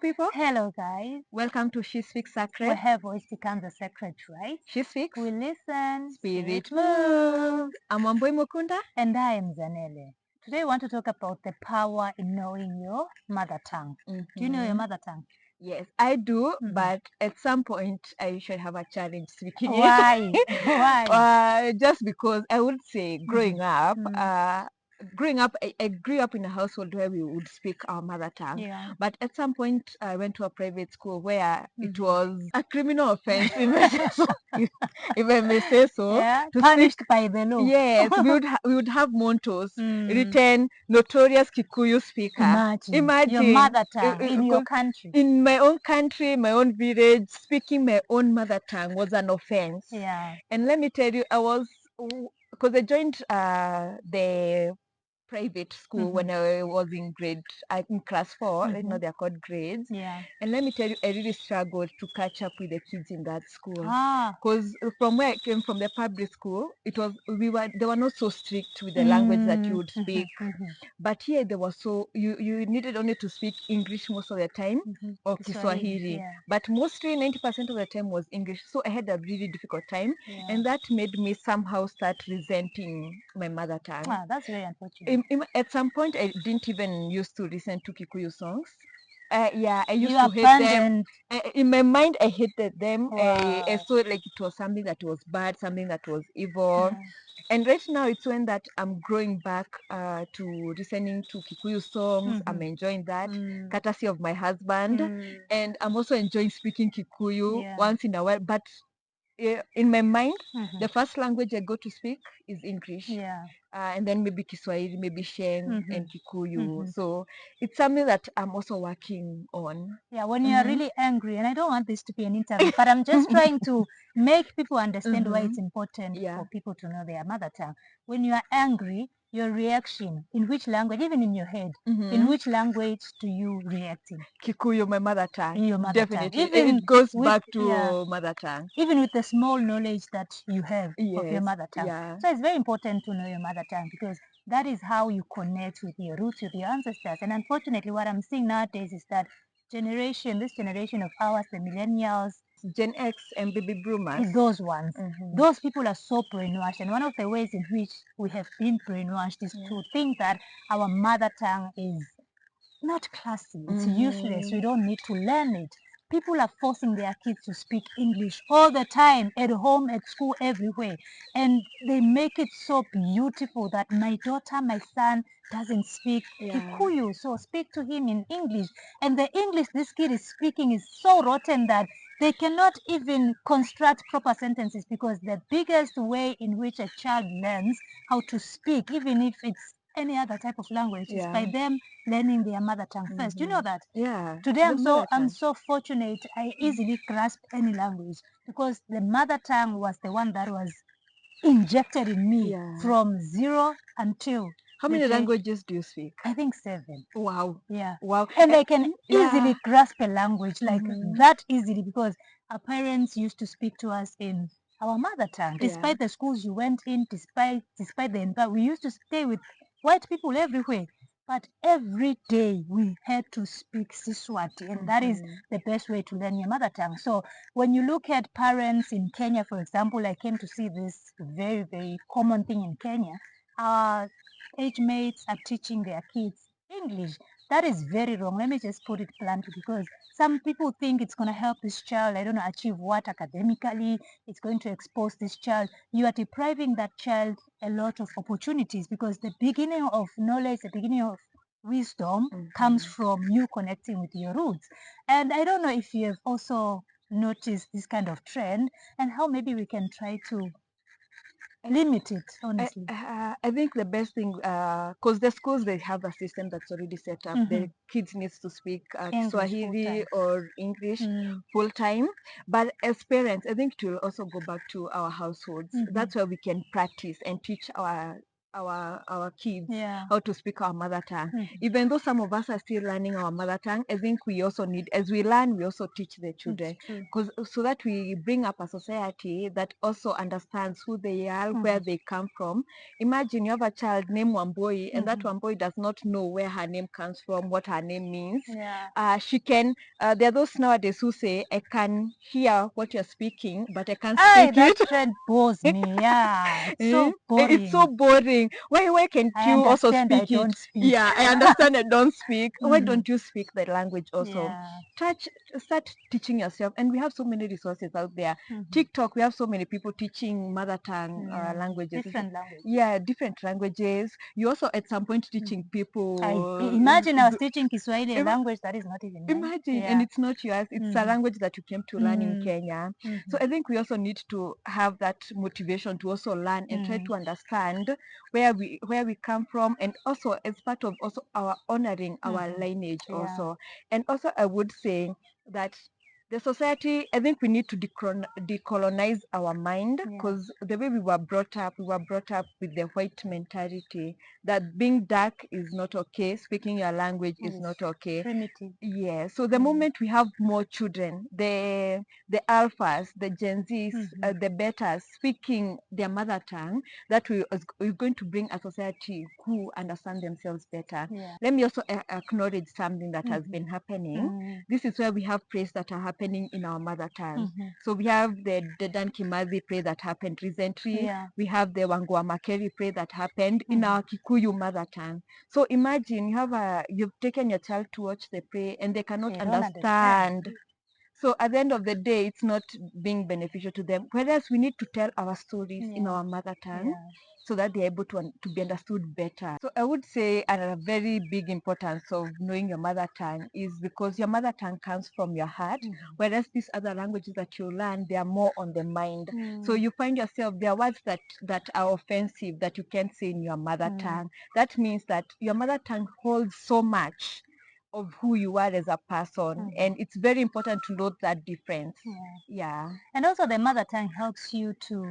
people. Hello, guys. Welcome to She Speaks Sacred. Where her voice becomes a sacred, right? She Speaks We listen, Spirit move. Moves. I'm Wambui Mukunda. And I am Zanele. Today, we want to talk about the power in knowing your mother tongue. Do you know your mother tongue? Yes, I do, Mhm. but at some point I should have a challenge speaking it. Why? Why? Just because I would say growing up, Mm. I grew up in a household where we would speak our mother tongue. Yeah. But at some point, I went to a private school where it Mhm. was a criminal offense, if I say so. If I may say so, Yeah. to speak. Punished by the law. Yes, we would have mottos Mm. written, notorious Kikuyu speaker. Imagine your Imagine, mother tongue in your country. in my own country, my own village, speaking my own mother tongue was an offense. Yeah. And let me tell you, because I joined the private school when I was in class 4. I know they're called grades. Yeah. And let me tell you, I really struggled to catch up with the kids in that school. Ah. Because from where I came from, the public school, they were not so strict with the language that you would speak. But here they were you needed only to speak English most of the time or Kiswahili. Yeah. But mostly 90% of the time was English. So I had a really difficult time. Yeah. And that made me somehow start resenting my mother tongue. Ah, that's very unfortunate. At some point, I didn't even used to listen to Kikuyu songs. Yeah, I used You to hate them. abandoned. In my mind, I hated them. I Wow. saw it like it was something that was bad, something that was evil. Yeah. And right now, it's when that I'm growing back to listening to Kikuyu songs. I'm enjoying that, courtesy of my husband. And I'm also enjoying speaking Kikuyu Yeah. once in a while. But in my mind, Mhm. the first language I go to speak is English. Yeah. And then maybe Kiswahili, maybe Sheng and Kikuyu. Mhm. So it's something that I'm also working on. Yeah, when you are really angry, and I don't want this to be an interview, but I'm just trying to make people understand why it's important Yeah. for people to know their mother tongue. When you are angry, your reaction, in which language, even in your head, in which language do you react in? Kikuyu, my mother tongue. In your mother tongue. Definitely. Even It goes with, back to yeah, mother tongue. even with the small knowledge that you have of your Yes. mother tongue. Yeah. So it's very important to know your mother tongue because that is how you connect with your roots, with your ancestors. And unfortunately, what I'm seeing nowadays is that this generation of ours, the millennials, Gen X and baby boomers. those ones, those people are so brainwashed. And one of the ways in which we have been brainwashed is to think that our mother tongue is not classy, it's useless, we don't need to learn it. People are forcing their kids to speak English all the time, at home, at school, everywhere. And they make it so beautiful that my daughter, my son doesn't speak Kikuyu, so speak to him in English. And the English this kid is speaking is so rotten that they cannot even construct proper sentences because the biggest way in which a child learns how to speak, even if it's any other type of language, is by them learning their mother tongue first. You know that? Yeah. Today I'm so fortunate. I easily grasp any language because the mother tongue was the one that was injected in me from zero until. How many languages do you speak? I think 7. Wow. Yeah. Wow. And I can easily grasp a language like that easily because our parents used to speak to us in our mother tongue. Despite the schools you went in, despite the environment, we used to stay with white people everywhere. But every day we had to speak Siswati, and that is the best way to learn your mother tongue. So when you look at parents in Kenya, for example, I came to see this very, very common thing in Kenya. Our age mates are teaching their kids English. That is very wrong. Let me just put it bluntly because some people think it's going to help this child, I don't know, achieve what academically, it's going to expose this child. You are depriving that child a lot of opportunities because the beginning of knowledge, the beginning of wisdom comes from you connecting with your roots. And I don't know if you have also noticed this kind of trend and how maybe we can try to limit it, honestly. I think the best thing, because the schools, they have a system that's already set up. The kids needs to speak Swahili or English full time. But as parents, I think it will also go back to our households. That's where we can practice and teach our kids Yeah. how to speak our mother tongue. Even though some of us are still learning our mother tongue, I think we also need, as we learn, we also teach the children, because so that we bring up a society that also understands who they are, where they come from. Imagine you have a child named Wamboi, and that Wamboi does not know where her name comes from, what her name means. She can. There are those nowadays who say, "I can hear what you're speaking, but I can't speak That it." trend bores me. Yeah, it's so boring. It's so boring. Why can't you also speak I don't it? speak. Yeah, I understand I don't speak. Why don't you speak the language also? Start teaching yourself. And we have so many resources out there. TikTok, we have so many people teaching mother tongue languages. Different languages. Yeah, different languages. You also at some point teaching people. Imagine I was teaching Kiswahili, a language that is not even mine. Imagine, and it's not yours. It's a language that you came to learn in Kenya. So I think we also need to have that motivation to also learn and try to understand where we come from, and also as part of also our honoring our lineage also. And also I would say that the society, I think we need to decolonize our mind, because the way we were brought up with the white mentality that being dark is not okay, speaking your language is not okay. Primitive. Yeah, so the moment we have more children, the alphas, the Gen Zs, the betas speaking their mother tongue, that we're going to bring a society who understand themselves better. Let me also acknowledge something that has been happening. This is where we have praise that are happening in our mother tongue. So we have the Dan Kimathi prayer that happened recently. We have the Wangua Makeri prayer that happened in our Kikuyu mother tongue. So imagine you've taken your child to watch the play and they cannot understand. So at the end of the day, it's not being beneficial to them. Whereas we need to tell our stories in our mother tongue so that they're able to be understood better. So I would say a very big importance of knowing your mother tongue is because your mother tongue comes from your heart, whereas these other languages that you learn, they are more on the mind. So you find yourself, there are words that are offensive that you can't say in your mother tongue. That means that your mother tongue holds so much of who you are as a person, and it's very important to note that difference. And also the mother tongue helps you to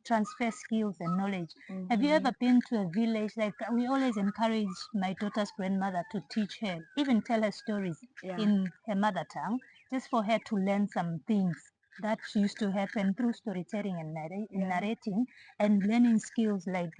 transfer skills and knowledge. Have you ever been to a village? Like we always encourage my daughter's grandmother to teach her, even tell her stories in her mother tongue, just for her to learn some things that used to happen through storytelling and narrating, and learning skills like,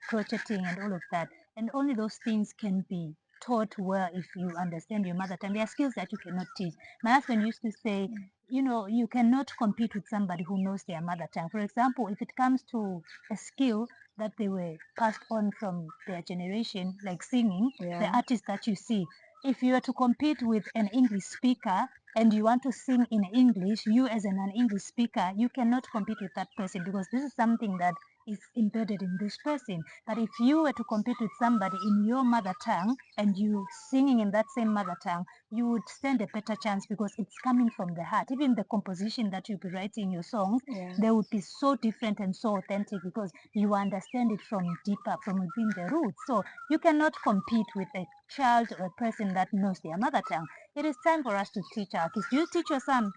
crocheting and all of that. And only those things can be taught well if you understand your mother tongue. There are skills that you cannot teach. My husband used to say, you cannot compete with somebody who knows their mother tongue. For example, if it comes to a skill that they were passed on from their generation, like singing, the artists that you see, if you were to compete with an English speaker and you want to sing in English, you as an English speaker, you cannot compete with that person, because this is something that is embedded in this person. But if you were to compete with somebody in your mother tongue and you singing in that same mother tongue, you would stand a better chance, because it's coming from the heart. Even the composition that you'll be writing your songs, they would be so different and so authentic, because you understand it from deeper, from within the roots. So you cannot compete with a child or a person that knows their mother tongue. It is time for us to teach our kids. Do you teach your son?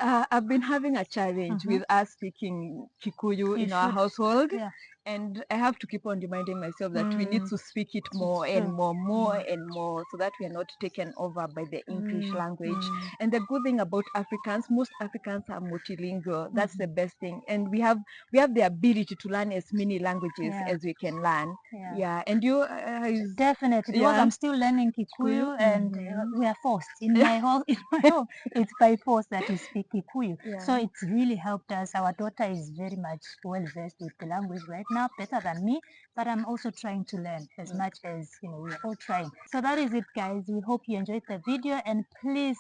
I've been having a challenge with us speaking Kikuyu in our household, and I have to keep on reminding myself that we need to speak it more and more and more, so that we are not taken over by the English language. And the good thing about Africans, most Africans are multilingual. That's the best thing, and we have the ability to learn as many languages as we can learn. And you definitely, because I'm still learning Kikuyu, and we are forced in my home. It's by force that we speak Kikuyu. So it's really helped us. Our daughter is very much well versed with the language right now, better than me, but I'm also trying to learn as much as we're all trying. So that is it, guys. We hope you enjoyed the video, and please,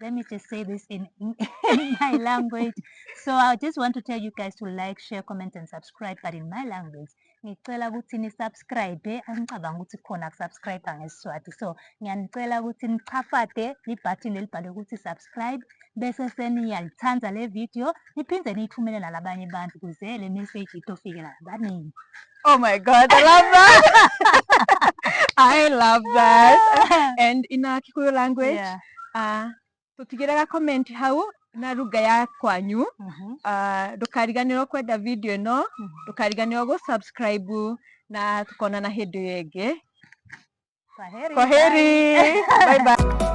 let me just say this in my language. So I just want to tell you guys to like, share, comment, and subscribe, but in my language. Ngicela ukuthi nisubscribe, angicabanga ukuthi khona kusubscribe ngeSiswati. So ngiyanicela ukuthi nichafate ibutton elibhalwe ukuthi subscribe, bese seniyalithanza le video, niphinde niyithumele nalabanye abantu ukuze le message itofikela abaningi. Oh my God, I love that. I love that. And in our Kikuyu language, tutigiraga comment hau na lugha ya kwanyu. Ndukariganirwo kwenda video no, ndukariganirwo go subscribe na tukonana hĩndĩ ĩngĩ. Kwaheri. Kwaheri. Bye bye.